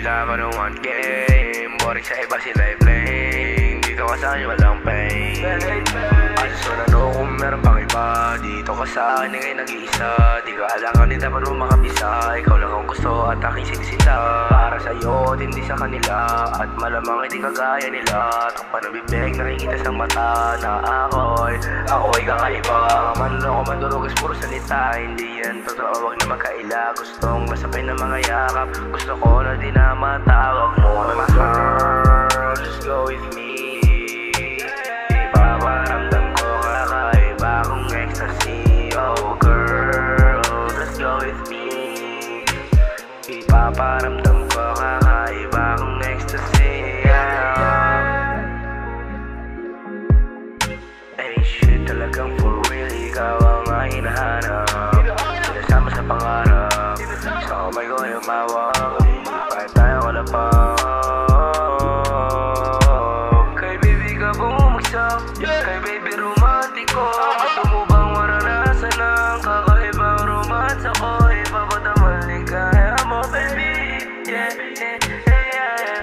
nila ko ng one game. Boring sa iba sila'y playing. Dito ka sa'kin walang pain. Aso na no kung meron pang iba. Dito ka sa'kin ngay nag-iisa. Di ko alam kung di dapat mo makapisa. Ikaw lang ang gusto at aking sinisita. Para sa'yo at hindi sa kanila. At malamang hindi kagaya nila. Takpan ng bibig nakikita sa mata. Na ako'y kakaiba. Manloko mandurugis puro salita. Hindi yan totoo wag na magkaila. Gustong masakay na mga yakap. Gusto ko na di na matawag mo. My girl, just go with me. Ipaparamdam ko kakaiba kong ecstasy. Oh girl, just go with me. Ipaparamdam ko kakaiba kong ecstasy. Ay shit, talagang for real. Ikaw ang hinahanap. Sinasama sa pangarap. Sa kamay ko yung mawag. Kahit tayo wala pa. Kay baby ka bumagsak. Kay baby romantiko. Gusto mo bang maranasan ang kakaibang romance ako? Ipapatamal ligaya mo baby. Yeah, yeah, yeah, yeah.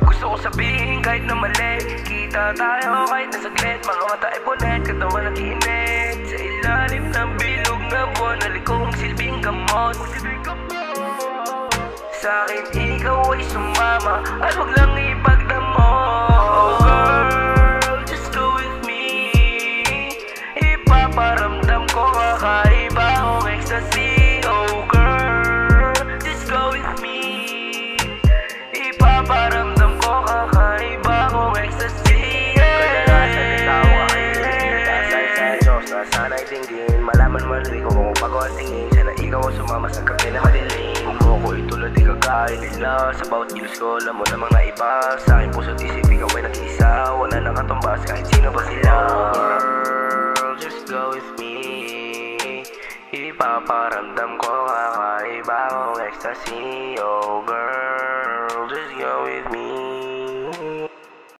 Gusto ko sabihin kahit na mali. Kita tayo kahit na saglit. Mga mata ay punet, katawan nag-iinit. Sa ilalim ng bilog na buwan, nalikong silbing gamot. Sa'kin ikaw ay sumama at wag lang ipagdamo. Oh girl, just go with me. Ipaparamdam ko kakaiba kong ecstasy. Oh girl, just go with me. Ipaparamdam ko kakaiba kong ecstasy. Sana'y tingin, malaman mo rin kung bago ang tingin. Sana ikaw ang sumama sa kami na madilim. Kung ako itulad di kagaya nila. Sa bawat kilos ko, alam mo namang naiba. Sa aking puso't isip, ikaw ay nag-isa. Wala nang katumbas kahit sino ba sila. Girl, just go with me. Ipaparamdam ko kakaiba kong ecstasy. Oh girl,